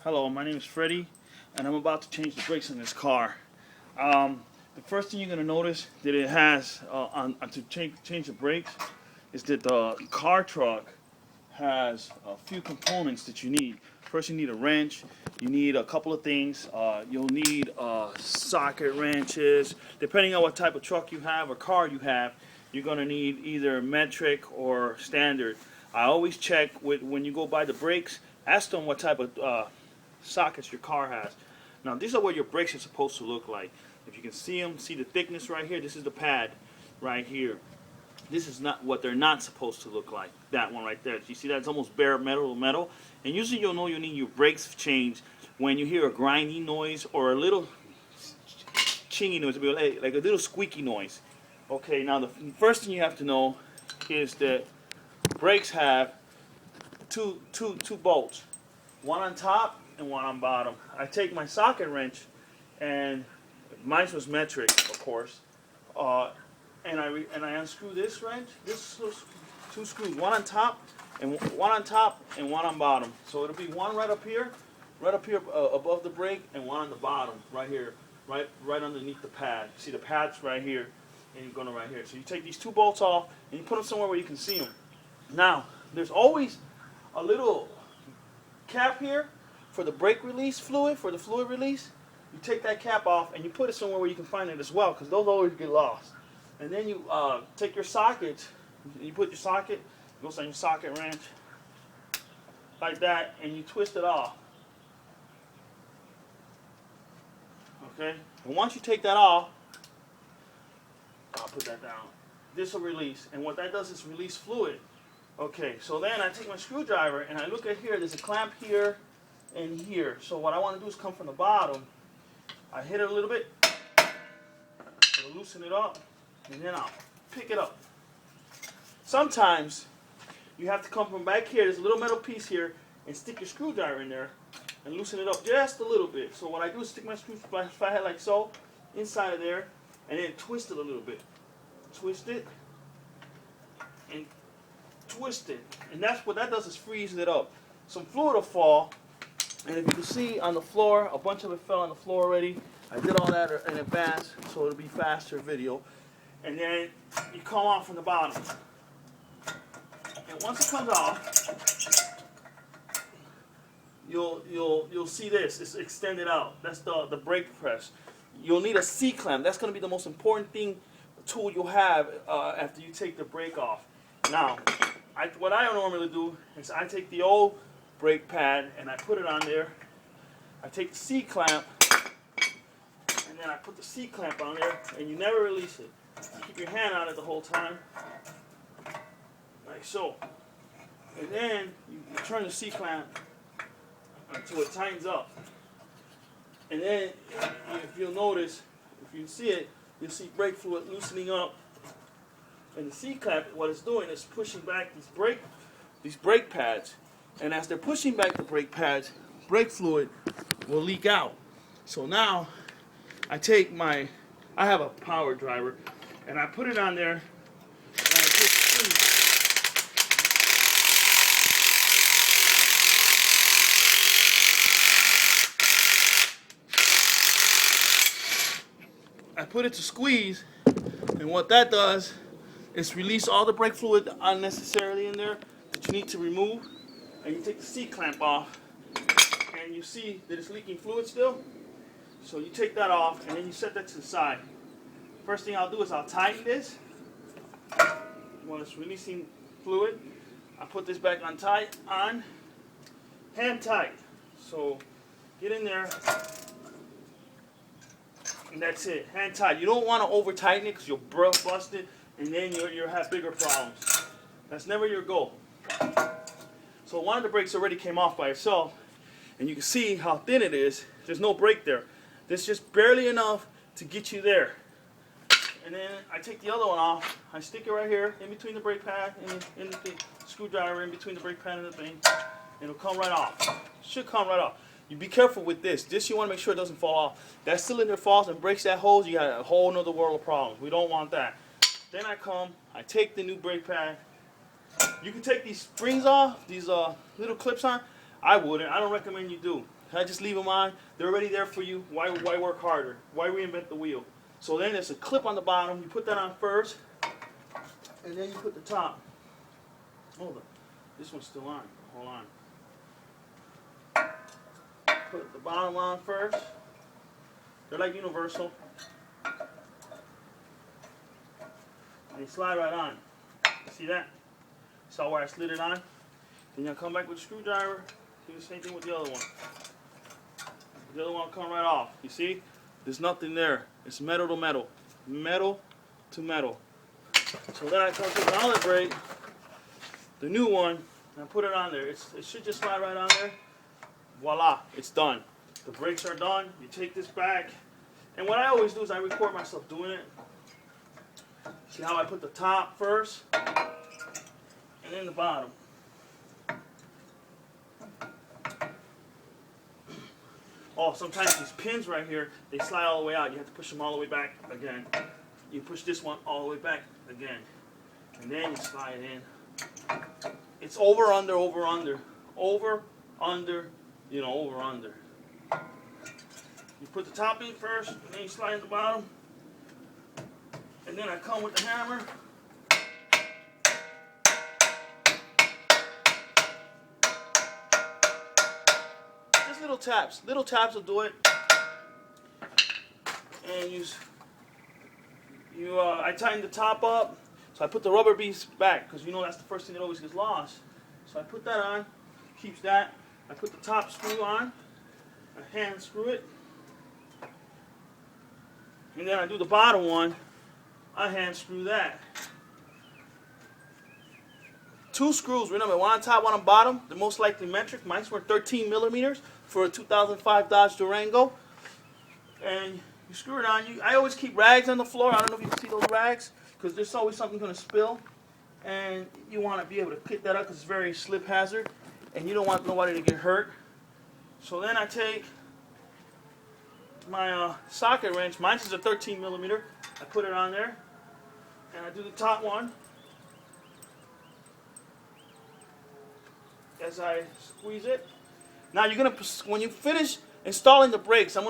Hello, my name is Freddie, and I'm about to change the brakes on this car. The first thing you're going to notice that it has to change the brakes is that the car truck has a few components that you need. First, you need a wrench. You need a couple of things. You'll need socket wrenches. Depending on what type of truck you have or car you have, you're going to need either metric or standard. I always check when you go buy the brakes. Ask them what type of sockets your car has. Now, these are what your brakes are supposed to look like. If you can see them, see the thickness right here. This is the pad right here. This is not what they're not supposed to look like. That one right there. You see that? It's almost bare metal to metal. And usually you'll know you need your brakes changed when you hear a grinding noise or a little chingy noise, like a little squeaky noise. Okay, now the first thing you have to know is that brakes have two bolts, one on top and one on bottom. I take my socket wrench, and mine was metric, of course, and I unscrew this wrench. This is two screws, one on top and one on bottom. So it'll be one right up here above the brake, and one on the bottom right here, right underneath the pad. See the pad's right here, and you're going right here. So you take these two bolts off and you put them somewhere where you can see them. Now there's always a little cap here for the brake release fluid, for the fluid release. You take that cap off and you put it somewhere where you can find it as well, because those always get lost. And then you take your socket, you put your socket, it goes on your socket wrench, like that, and you twist it off. Okay? And once you take that off, I'll put that down. This will release, and what that does is release fluid. Okay, so then I take my screwdriver and I look at here, there's a clamp here and here. So what I want to do is come from the bottom. I hit it a little bit, it'll loosen it up, and then I'll pick it up. Sometimes you have to come from back here, there's a little metal piece here, and stick your screwdriver in there and loosen it up just a little bit. So what I do is stick my screwdriver like so, inside of there, and then twist it a little bit. Twist it, and twist it, and that's what that does, is freeze it up. Some fluid will fall, and if you can see on the floor, a bunch of it fell on the floor already. I did all that in advance, so it'll be faster video. And then you come off from the bottom, and once it comes off, you'll see this. It's extended out. That's the brake press. You'll need a C-clamp. That's going to be the most important tool you'll have after you take the brake off. Now, what I normally do is I take the old brake pad and I put it on there. I take the C-clamp and then I put the C-clamp on there, and you never release it. Keep your hand on it the whole time, like so. And then you turn the C-clamp until it tightens up. And then, if you'll notice, if you see it, you'll see brake fluid loosening up. And the C-clamp, what it's doing is pushing back these brake pads. And as they're pushing back the brake pads, brake fluid will leak out. So now, I have a power driver, and I put it on there, and I just squeeze. I put it to squeeze, and what that does is release all the brake fluid unnecessarily in there that you need to remove. And you take the C-clamp off, and you see that it's leaking fluid still. So you take that off, and then you set that to the side. First thing I'll do is I'll tighten this. When it's releasing fluid, I put this back on hand tight. So get in there, and that's it, hand tight. You don't want to over tighten it because you'll bust it, and then you'll have bigger problems. That's never your goal. So one of the brakes already came off by itself, and you can see how thin it is. There's no brake there. There's just barely enough to get you there. And then I take the other one off. I stick it right here in between the brake pad and the screwdriver in between the brake pad and the thing. And it'll come right off. Should come right off. You be careful with this. This you want to make sure it doesn't fall off. That cylinder falls and breaks that hose, you got a whole nother world of problems. We don't want that. Then I take the new brake pad. You can take these springs off, these little clips on. I wouldn't. I don't recommend you do. I just leave them on. They're already there for you. Why work harder? Why reinvent the wheel? So then there's a clip on the bottom. You put that on first, and then you put the top. Hold on. This one's still on. Hold on. Put the bottom on first. They're like universal. And they slide right on. See that? Saw where I slid it on? Then you'll come back with a screwdriver. Do the same thing with the other one. The other one will come right off. You see? There's nothing there. It's metal to metal. Metal to metal. So then I come to the outlet brake, the new one, and I put it on there. It should just slide right on there. Voila, it's done. The brakes are done. You take this back. And what I always do is I record myself doing it. See how I put the top first, and then the bottom. Oh, sometimes these pins right here, they slide all the way out. You have to push them all the way back again. You push this one all the way back again. And then you slide in. It's over, under, over, under. Over, under, over, under. You put the top in first, and then you slide in the bottom. And then I come with the hammer. Little taps will do it. And I tighten the top up, so I put the rubber piece back because that's the first thing that always gets lost. So I put that on, keeps that. I put the top screw on, I hand screw it, and then I do the bottom one. I hand screw that. 2 screws, remember, one on top, one on bottom. They're most likely metric. Mine's were 13 millimeters for a 2005 Dodge Durango. And you screw it on. I always keep rags on the floor. I don't know if you can see those rags, because there's always something going to spill. And you want to be able to pick that up because it's very slip hazard. And you don't want nobody to get hurt. So then I take my socket wrench. Mine's is a 13 millimeter. I put it on there. And I do the top one. As I squeeze it. Now you're gonna, when you finish installing the brakes,